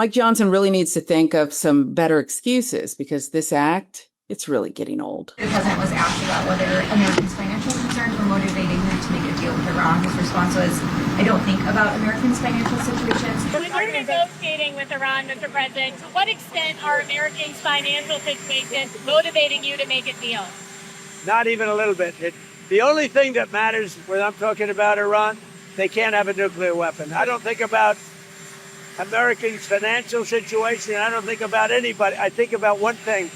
Mike Johnson really needs to think of some better excuses because this act, it's really getting old. The president was asked about whether Americans' financial concerns were motivating him to make a deal with Iran. His response was, I don't think about Americans' financial situations. When you're negotiating with Iran, Mr. President, to what extent are Americans' financial situations motivating you to make a deal? Not even a little bit. The only thing that matters when I'm talking about Iran, they can't have a nuclear weapon. I don't think about Americans' financial situation. I don't think about anybody. I think about one thing.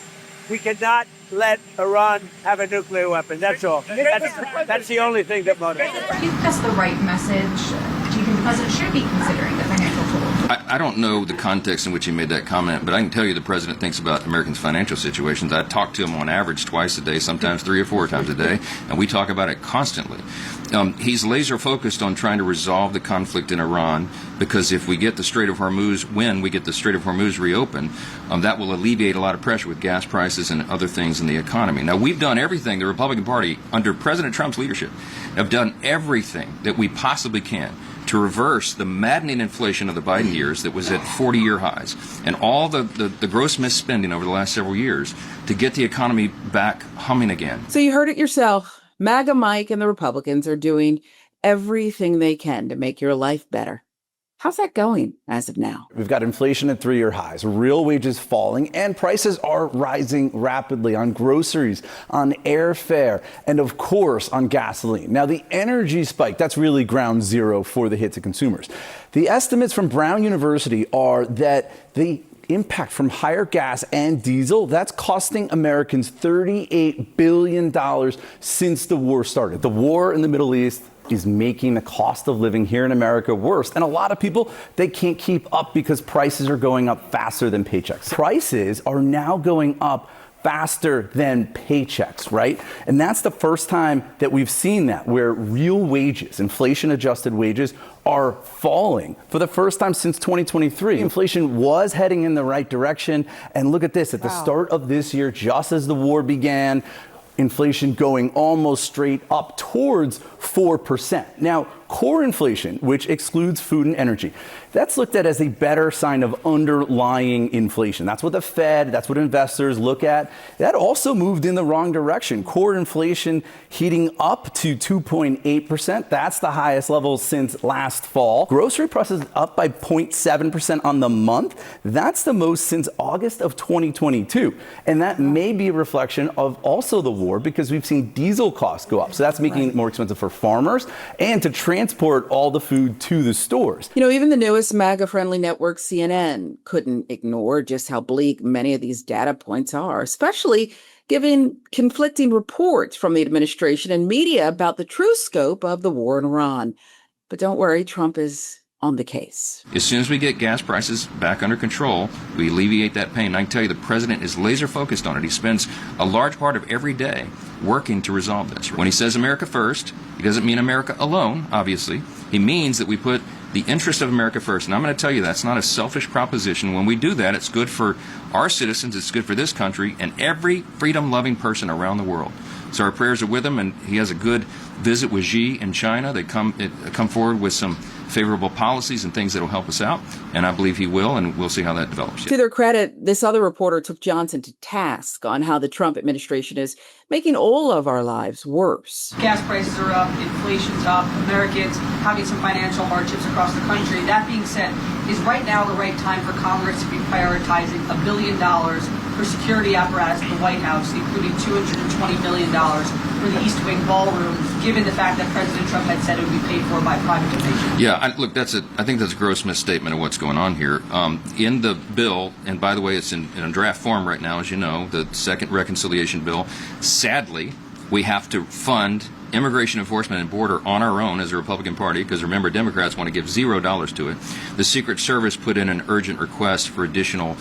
We cannot let Iran have a nuclear weapon. That's all. That's the only thing that motivates. Do you think that's the right message? Do you think the president should be considering the financial toll? I don't know the context in which he made that comment, but I can tell you the president thinks about Americans' financial situations. I talk to him on average twice a day, sometimes 3 or 4 times a day, and we talk about it constantly. He's laser focused on trying to resolve the conflict in Iran because if we get the Strait of Hormuz, when we get the Strait of Hormuz reopened, that will alleviate a lot of pressure with gas prices and other things in the economy. Now, we've done everything, the Republican Party, under President Trump's leadership, have done everything that we possibly can to reverse the maddening inflation of the Biden years that was at 40-year highs and all the gross misspending over the last several years to get the economy back humming again. So you heard it yourself. MAGA Mike and the Republicans are doing everything they can to make your life better. How's that going as of now? We've got inflation at 3-year highs, real wages falling, and prices are rising rapidly on groceries, on airfare, and of course on gasoline. Now, the energy spike, that's really ground zero for the hit to consumers. The estimates from Brown University are that the impact from higher gas and diesel, that's costing Americans $38 billion since the war started. The war in the Middle East is making the cost of living here in America worse. And a lot of people, they can't keep up because prices are going up faster than paychecks. Prices are now going up faster than paychecks, right? And that's the first time that we've seen that, where real wages, inflation-adjusted wages, are falling for the first time since 2023. Inflation was heading in the right direction. And look at this, at the start of this year, just as the war began, inflation going almost straight up towards 4%. Now, core inflation, which excludes food and energy, that's looked at as a better sign of underlying inflation. That's what the Fed, that's what investors look at. That also moved in the wrong direction. Core inflation heating up to 2.8%. That's the highest level since last fall. Grocery prices up by 0.7% on the month. That's the most since August of 2022. And that may be a reflection of also the war because we've seen diesel costs go up. So that's making it more expensive for farmers and to transport all the food to the stores. You know, even the newest MAGA-friendly network, CNN, couldn't ignore just how bleak many of these data points are, especially given conflicting reports from the administration and media about the true scope of the war in Iran. But don't worry, Trump is on the case. As soon as we get gas prices back under control, we alleviate that pain. I can tell you the president is laser focused on it. He spends a large part of every day working to resolve this. When he says America first, he doesn't mean America alone, obviously. He means that we put the interest of America first. And I'm going to tell you that's not a selfish proposition. When we do that, it's good for our citizens, it's good for this country, and every freedom-loving person around the world. So our prayers are with him, and he has a good visit with Xi in China. They come forward with some favorable policies and things that will help us out, and I believe he will, and we'll see how that develops. To their credit, this other reporter took Johnson to task on how the Trump administration is making all of our lives worse. Gas prices are up, inflation's up, Americans having some financial hardships across the country. That being said, is right now the right time for Congress to be prioritizing $1 billion for security apparatus at the White House, including $220 million for the East Wing ballroom, given the fact that President Trump had said it would be paid for by private donation? Yeah, look, I think that's a gross misstatement of what's going on here. In the bill, and by the way, it's in a draft form right now, as you know, the second reconciliation bill. Sadly, we have to fund immigration enforcement and border on our own as a Republican Party, because remember, Democrats want to give $0 to it. The Secret Service put in an urgent request for additional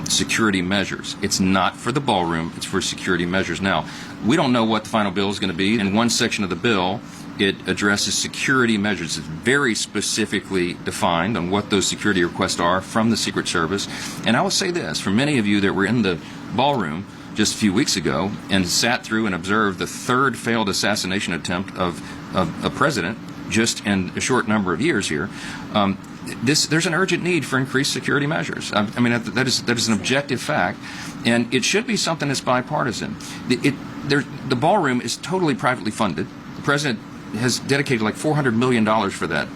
security measures. It's not for the ballroom, it's for security measures. Now, we don't know what the final bill is going to be. In one section of the bill, it addresses security measures. It's very specifically defined on what those security requests are from the Secret Service. And I will say this, for many of you that were in the ballroom just a few weeks ago and sat through and observed the third failed assassination attempt of a president just in a short number of years here, there's an urgent need for increased security measures. I mean, that is an objective fact, and it should be something that's bipartisan. The ballroom is totally privately funded. The president has dedicated like $400 million for that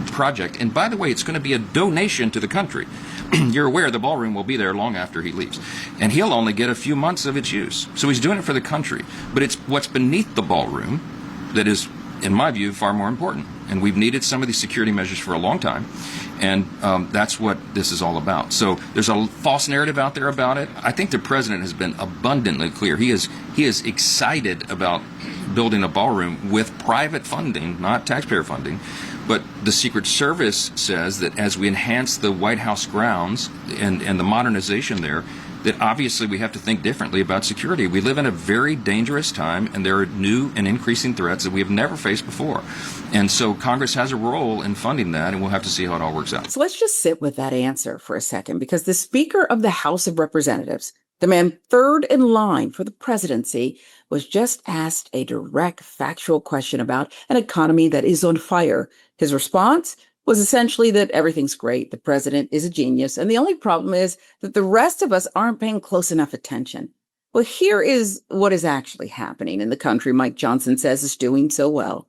project, and by the way, it's going to be a donation to the country. You're aware the ballroom will be there long after he leaves, and he'll only get a few months of its use. So he's doing it for the country, but it's what's beneath the ballroom that is, in my view, far more important. And we've needed some of these security measures for a long time, and that's what this is all about. So there's a false narrative out there about it. I think the president has been abundantly clear. He is excited about building a ballroom with private funding, not taxpayer funding. But the Secret Service says that as we enhance the White House grounds and the modernization there, that obviously we have to think differently about security. We live in a very dangerous time, and there are new and increasing threats that we have never faced before. And so Congress has a role in funding that, and we'll have to see how it all works out. So let's just sit with that answer for a second, because the Speaker of the House of Representatives, the man third in line for the presidency, was just asked a direct, factual question about an economy that is on fire. His response was essentially that everything's great, the president is a genius, and the only problem is that the rest of us aren't paying close enough attention. Well, here is what is actually happening in the country Mike Johnson says is doing so well.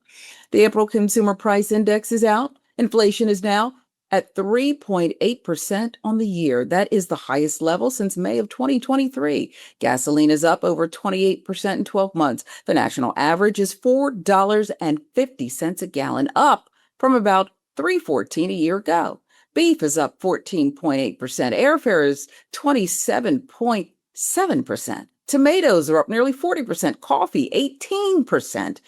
The April Consumer Price Index is out. Inflation is now at 3.8% on the year. That is the highest level since May of 2023. Gasoline is up over 28% in 12 months. The national average is $4.50 a gallon, up from about $3.14 a year ago. Beef is up 14.8%. Airfare is 27.7%. Tomatoes are up nearly 40%. Coffee, 18%.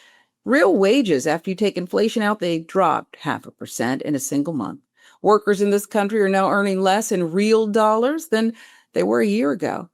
Real wages, after you take inflation out, they dropped 0.5% in a single month. Workers in this country are now earning less in real dollars than they were a year ago.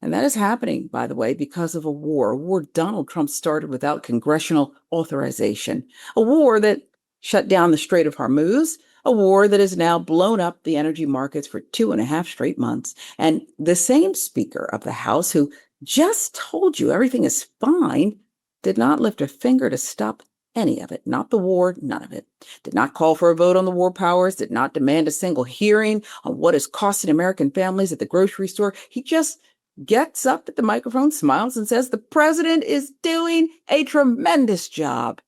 And that is happening, by the way, because of a war Donald Trump started without congressional authorization, a war that shut down the Strait of Hormuz, a war that has now blown up the energy markets for 2.5 straight months. And the same Speaker of the House who just told you everything is fine did not lift a finger to stop any of it. Not the war, none of it. Did not call for a vote on the war powers, did not demand a single hearing on what is costing American families at the grocery store. He just gets up at the microphone, smiles, and says the president is doing a tremendous job.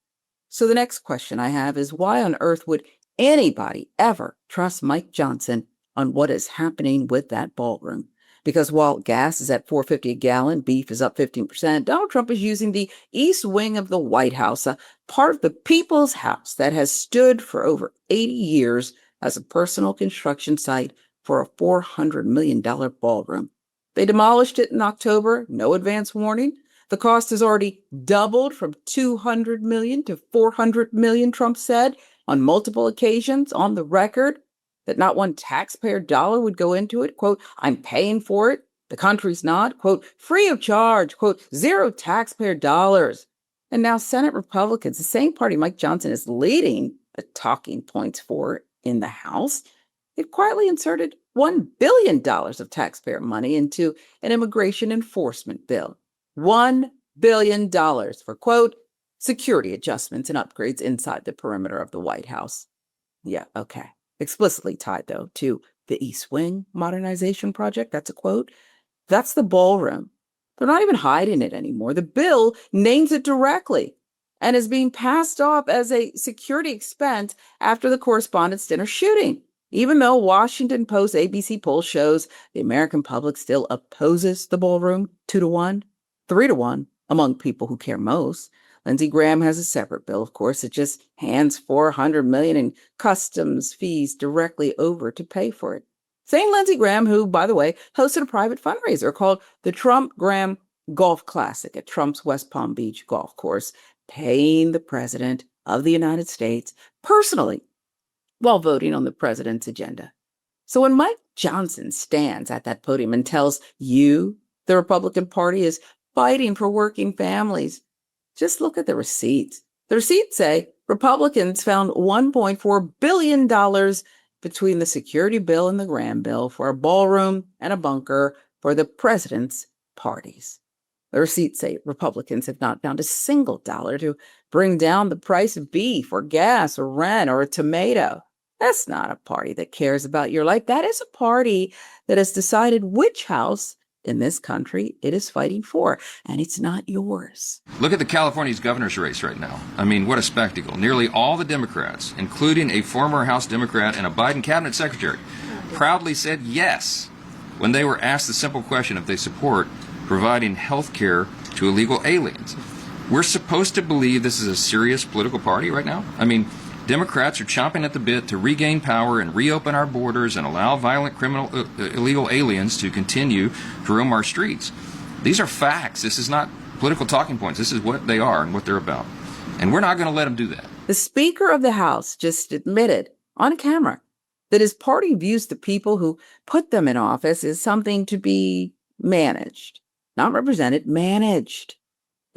So the next question I have is, why on earth would anybody ever trust Mike Johnson on what is happening with that ballroom? Because while gas is at $4.50 a gallon, beef is up 15%, Donald Trump is using the east wing of the White House, a part of the people's house that has stood for over 80 years as a personal construction site for a $400 million ballroom. They demolished it in October, no advance warning. The cost has already doubled from $200 million to $400 million, Trump said on multiple occasions on the record, that not one taxpayer dollar would go into it. Quote, I'm paying for it. The country's not. Quote, free of charge. Quote, zero taxpayer dollars. And now Senate Republicans, the same party Mike Johnson is leading the talking points for in the House, they've quietly inserted $1 billion of taxpayer money into an immigration enforcement bill. $1 billion for, quote, security adjustments and upgrades inside the perimeter of the White House. Yeah, okay. Explicitly tied, though, to the East Wing modernization project. That's a quote. That's the ballroom. They're not even hiding it anymore. The bill names it directly and is being passed off as a security expense after the Correspondents' Dinner shooting, even though Washington Post ABC poll shows the American public still opposes the ballroom 2-1, 3-1 among people who care most. Lindsey Graham has a separate bill, of course, that just hands $400 million in customs fees directly over to pay for it. Same Lindsey Graham, who, by the way, hosted a private fundraiser called the Trump-Graham Golf Classic at Trump's West Palm Beach golf course, paying the president of the United States personally while voting on the president's agenda. So when Mike Johnson stands at that podium and tells you the Republican Party is fighting for working families, just look at the receipts. The receipts say Republicans found $1.4 billion between the security bill and the Graham bill for a ballroom and a bunker for the president's parties. The receipts say Republicans have not found a single dollar to bring down the price of beef or gas or rent or a tomato. That's not a party that cares about your life. That is a party that has decided which house in this country it is fighting for, and it's not yours. Look at the California's governor's race right now. I mean, what a spectacle. Nearly all the Democrats, including a former House Democrat and a Biden cabinet secretary, proudly said yes when they were asked the simple question if they support providing health care to illegal aliens. We're supposed to believe this is a serious political party right now? I mean, Democrats are chomping at the bit to regain power and reopen our borders and allow violent illegal aliens to continue to roam our streets. These are facts. This is not political talking points. This is what they are and what they're about. And we're not going to let them do that. The Speaker of the House just admitted on camera that his party views the people who put them in office as something to be managed, not represented, managed.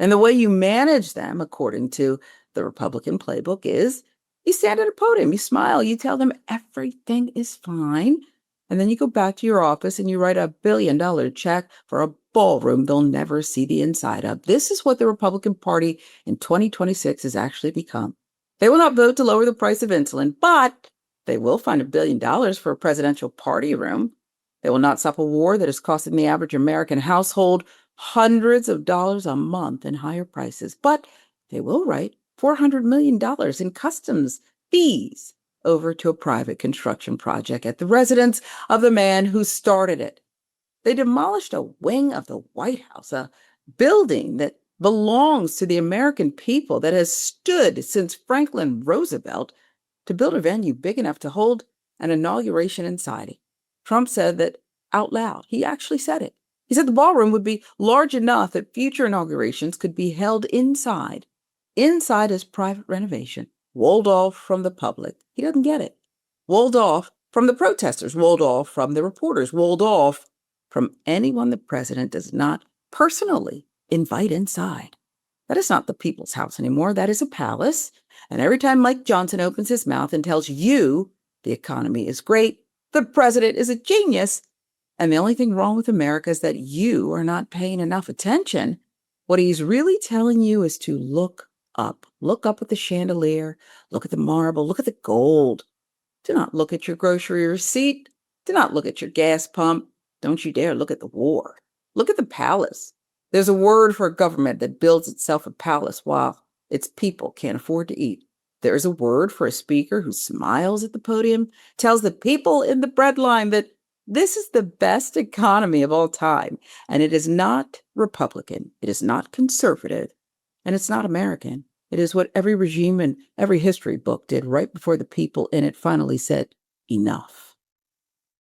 And the way you manage them, according to the Republican playbook, is you stand at a podium, you smile, you tell them everything is fine, and then you go back to your office and you write $1 billion check for a ballroom they'll never see the inside of. This is what the Republican Party in 2026 has actually become. They will not vote to lower the price of insulin, but they will find $1 billion for a presidential party room. They will not stop a war that is costing the average American household hundreds of dollars a month in higher prices, but they will write $400 million in customs fees over to a private construction project at the residence of the man who started it. They demolished a wing of the White House, a building that belongs to the American people that has stood since Franklin Roosevelt, to build a venue big enough to hold an inauguration inside it. Trump said that out loud. He actually said it. He said the ballroom would be large enough that future inaugurations could be held inside his private renovation, walled off from the public. He doesn't get it. Walled off from the protesters, walled off from the reporters, walled off from anyone the president does not personally invite inside. That is not the people's house anymore. That is a palace. And every time Mike Johnson opens his mouth and tells you the economy is great, the president is a genius, and the only thing wrong with America is that you are not paying enough attention, what he's really telling you is to look up. Look up at the chandelier. Look at the marble. Look at the gold. Do not look at your grocery receipt. Do not look at your gas pump. Don't you dare look at the war. Look at the palace. There's a word for a government that builds itself a palace while its people can't afford to eat. There is a word for a speaker who smiles at the podium, tells the people in the breadline that this is the best economy of all time, and it is not Republican, it is not conservative, and it's not American. It is what every regime and every history book did right before the people in it finally said, enough.